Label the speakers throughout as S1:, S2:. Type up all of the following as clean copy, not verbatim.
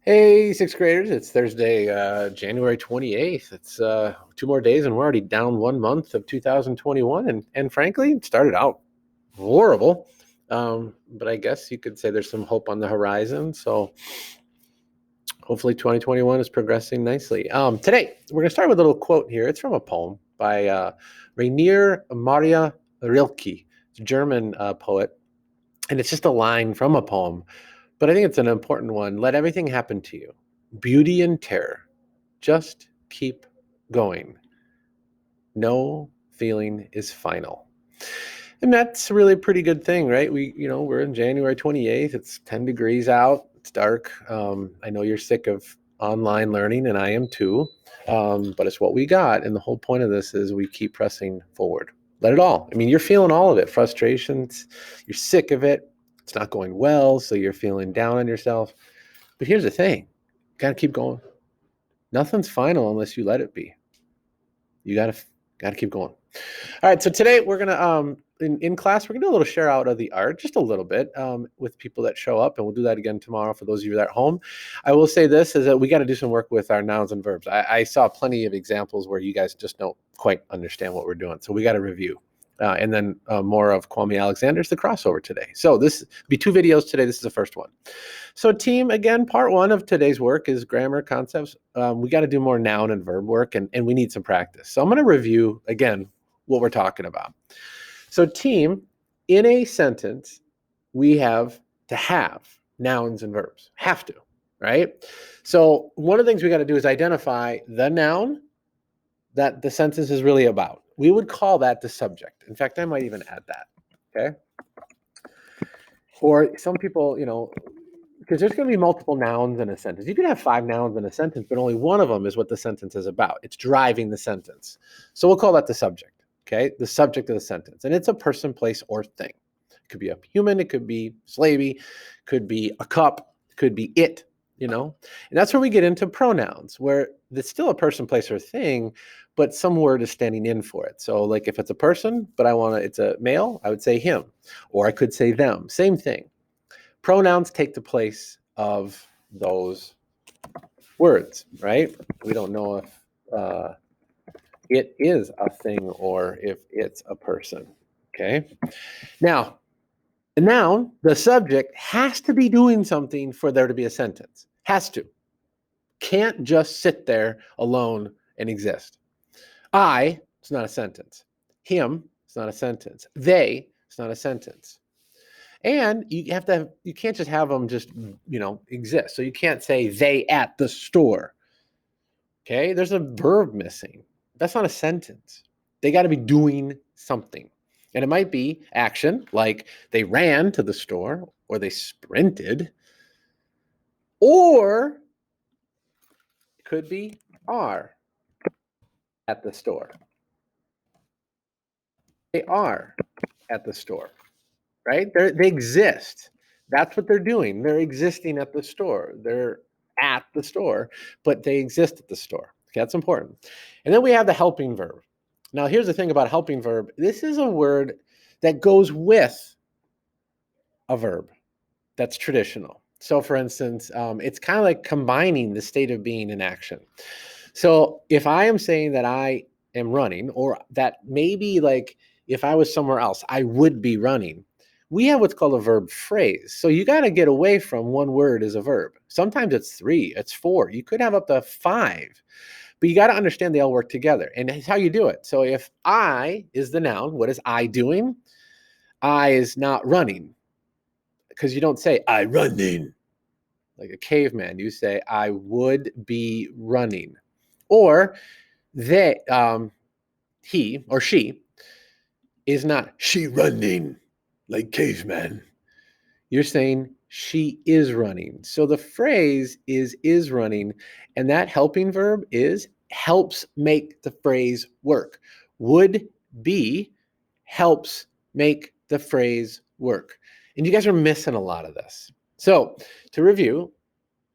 S1: Hey, sixth graders, it's Thursday, January 28th. It's 2 more days and we're already down 1 month of 2021. And frankly, it started out horrible. But I guess you could say there's some hope on the horizon. So hopefully 2021 is progressing nicely. Today, we're going to start with a little quote here. It's from a poem by Rainier Maria Rilke, a German poet. And it's just a line from a poem. But I think it's an important one. Let everything happen to you. Beauty and terror. Just keep going. No feeling is final. And that's really a pretty good thing, right? We're in January 28th. It's 10 degrees out. It's dark. I know you're sick of online learning, and I am too. But it's what we got. And the whole point of this is we keep pressing forward. Let it all. I mean, you're feeling all of it. Frustrations. You're sick of it. It's not going well, so you're feeling down on yourself. But here's the thing. Got to keep going. Nothing's final unless you let it be. You gotta keep going. All right, so today we're gonna in class we're gonna do a little share out of the art, just a little bit, with people that show up, and we'll do that again tomorrow for those of you that are at home. I will say this is that we got to do some work with our nouns and verbs. I saw plenty of examples where you guys just don't quite understand what we're doing, so we got to review. And then more of Kwame Alexander's The Crossover today. So this will be 2 videos today. This is the first one. So team, again, part 1 of today's work is grammar concepts. We got to do more noun and verb work, and we need some practice. So I'm going to review, again, what we're talking about. So team, in a sentence, we have to have nouns and verbs. Have to, right? So one of the things we got to do is identify the noun that the sentence is really about. We would call that the subject. In fact, I might even add that, okay? Or some people, because there's going to be multiple nouns in a sentence. You can have 5 nouns in a sentence, but only one of them is what the sentence is about. It's driving the sentence. So we'll call that the subject, okay? The subject of the sentence. And it's a person, place, or thing. It could be a human. It could be slavey. Could be a cup. Could be it, And that's where we get into pronouns, where it's still a person, place, or thing, but some word is standing in for it. So like if it's a person, but it's a male, I would say him, or I could say them. Same thing. Pronouns take the place of those words, right? We don't know if it is a thing or if it's a person, okay? Now, the noun, the subject, has to be doing something for there to be a sentence. Has to. Can't just sit there alone and exist. I, it's not a sentence. Him, it's not a sentence. They, it's not a sentence. And you can't just have them just, exist. So you can't say they at the store. Okay, there's a verb missing. That's not a sentence. They got to be doing something. And it might be action, like they ran to the store or they sprinted. Or it could be are at the store. They are at the store, right? They exist. That's what they're doing. They're existing at the store. They're at the store, but they exist at the store. Okay, that's important. And then we have the helping verb. Now, here's the thing about helping verb. This is a word that goes with a verb that's traditional. So, for instance, it's kind of like combining the state of being in action. So if I am saying that I am running, or that maybe like if I was somewhere else, I would be running, we have what's called a verb phrase. So you got to get away from one word as a verb. Sometimes it's 3, it's 4. You could have up to 5. But you got to understand they all work together. And it's how you do it. So if I is the noun, what is I doing? I is not running. Because you don't say, I running. Like a caveman, you say, I would be running. Or he or she is not she running like caveman. You're saying she is running. So the phrase is running, and that helping verb helps make the phrase work. Would be helps make the phrase work. And you guys are missing a lot of this. So to review,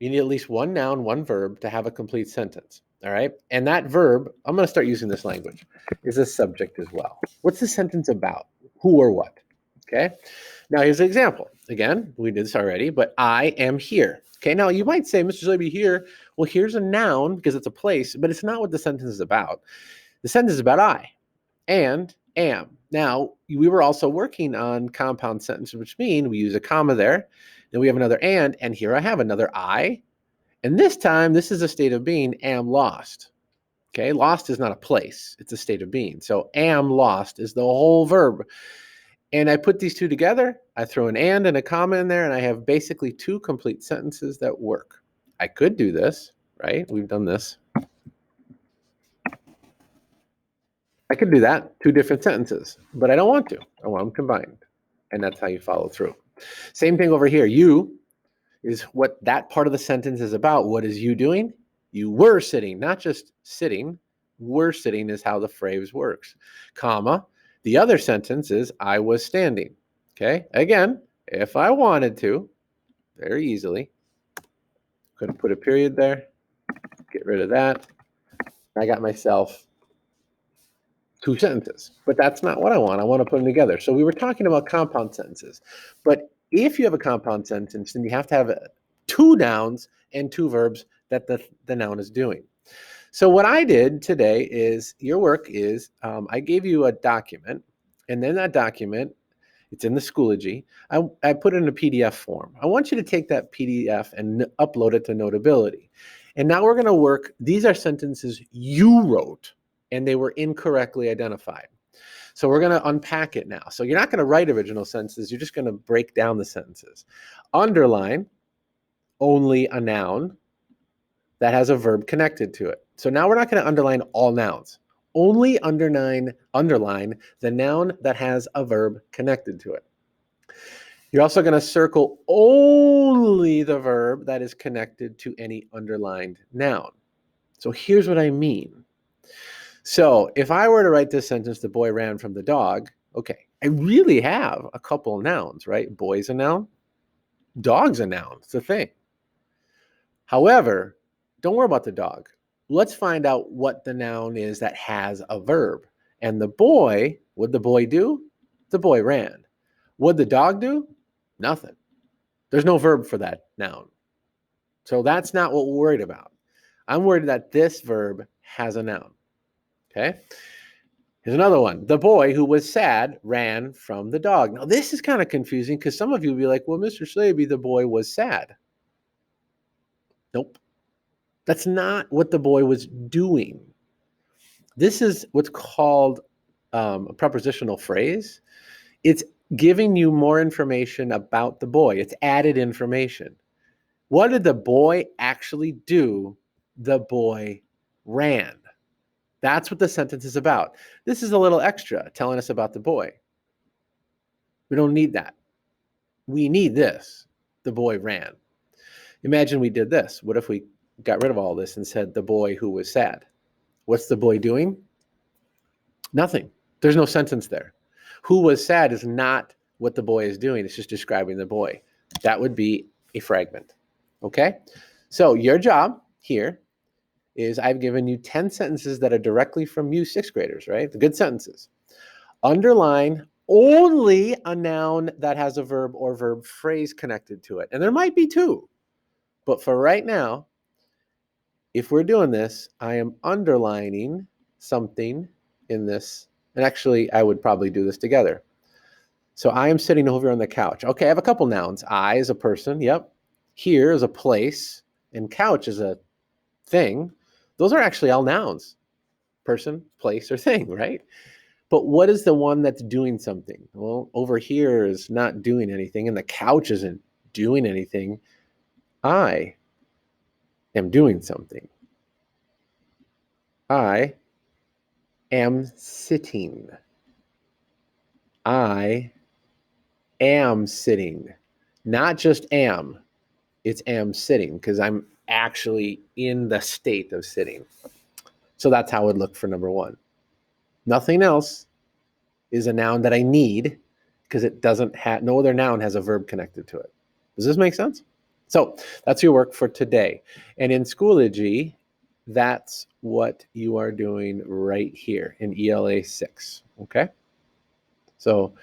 S1: you need at least one noun, one verb to have a complete sentence. All right. And that verb, I'm going to start using this language, is a subject as well. What's the sentence about? Who or what? Okay. Now, here's an example. Again, we did this already, but I am here. Okay, now you might say, Mr. Slaby, here. Well, here's a noun because it's a place, but it's not what the sentence is about. The sentence is about I and am. Now, we were also working on compound sentences, which mean we use a comma there, then we have another and here I have another I. And this time, this is a state of being, am lost. Okay, lost is not a place, it's a state of being. So am lost is the whole verb. And I put these two together, I throw an and a comma in there, and I have basically two complete sentences that work. I could do this, right? We've done this. I could do that, two different sentences, but I don't want to. I want them combined. And that's how you follow through. Same thing over here. You is what that part of the sentence is about. What is you doing? You were sitting, not just sitting. Were sitting is how the phrase works. Comma. The other sentence is I was standing. Okay. Again, if I wanted to, very easily, could have put a period there. Get rid of that. I got myself two sentences, but that's not what I want. I want to put them together. So we were talking about compound sentences, but if you have a compound sentence, then you have to have two nouns and two verbs that the noun is doing. So what I did today is, your work is, I gave you a document, and then that document, it's in the Schoology. I put it in a PDF form. I want you to take that PDF and upload it to Notability. And now we're going to work, these are sentences you wrote, and they were incorrectly identified. So we're going to unpack it now. So you're not going to write original sentences. You're just going to break down the sentences. Underline only a noun that has a verb connected to it. So now we're not going to underline all nouns. Only underline the noun that has a verb connected to it. You're also going to circle only the verb that is connected to any underlined noun. So here's what I mean. So if I were to write this sentence, the boy ran from the dog, okay, I really have a couple of nouns, right? Boy's a noun, dog's a noun, it's a thing. However, don't worry about the dog. Let's find out what the noun is that has a verb. And the boy, what'd the boy do? The boy ran. What'd the dog do? Nothing. There's no verb for that noun. So that's not what we're worried about. I'm worried that this verb has a noun. Okay? Here's another one. The boy who was sad ran from the dog. Now, this is kind of confusing because some of you will be like, well, Mr. Slaby, the boy was sad. Nope. That's not what the boy was doing. This is what's called a prepositional phrase. It's giving you more information about the boy. It's added information. What did the boy actually do? The boy ran. That's what the sentence is about. This is a little extra telling us about the boy. We don't need that. We need this. The boy ran. Imagine we did this. What if we got rid of all this and said the boy who was sad? What's the boy doing? Nothing. There's no sentence there. Who was sad is not what the boy is doing. It's just describing the boy. That would be a fragment. Okay? So your job here is I've given you 10 sentences that are directly from you sixth graders, right? The good sentences. Underline only a noun that has a verb or verb phrase connected to it. And there might be two. But for right now, if we're doing this, I am underlining something in this. And actually, I would probably do this together. So I am sitting over on the couch. Okay, I have a couple nouns. I is a person. Yep. Here is a place. And couch is a thing. Those are actually all nouns. Person, place, or thing, right? But what is the one that's doing something? Well, over here is not doing anything, and the couch isn't doing anything. I am doing something. I am sitting. I am sitting. Not just am. It's am sitting because I'm actually in the state of sitting. So that's how it would look for number one. Nothing else is a noun that I need because it doesn't have, no other noun has a verb connected to it. Does this make sense? So that's your work for today. And in Schoology, that's what you are doing right here in ELA 6. Okay? So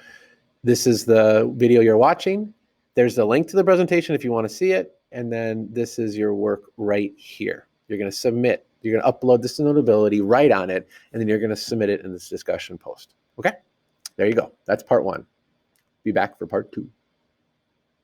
S1: This is the video you're watching. There's the link to the presentation if you want to see it. And then this is your work right here. You're going to submit. You're going to upload this to Notability, write on it, and then you're going to submit it in this discussion post. Okay? There you go. That's part one. Be back for part two.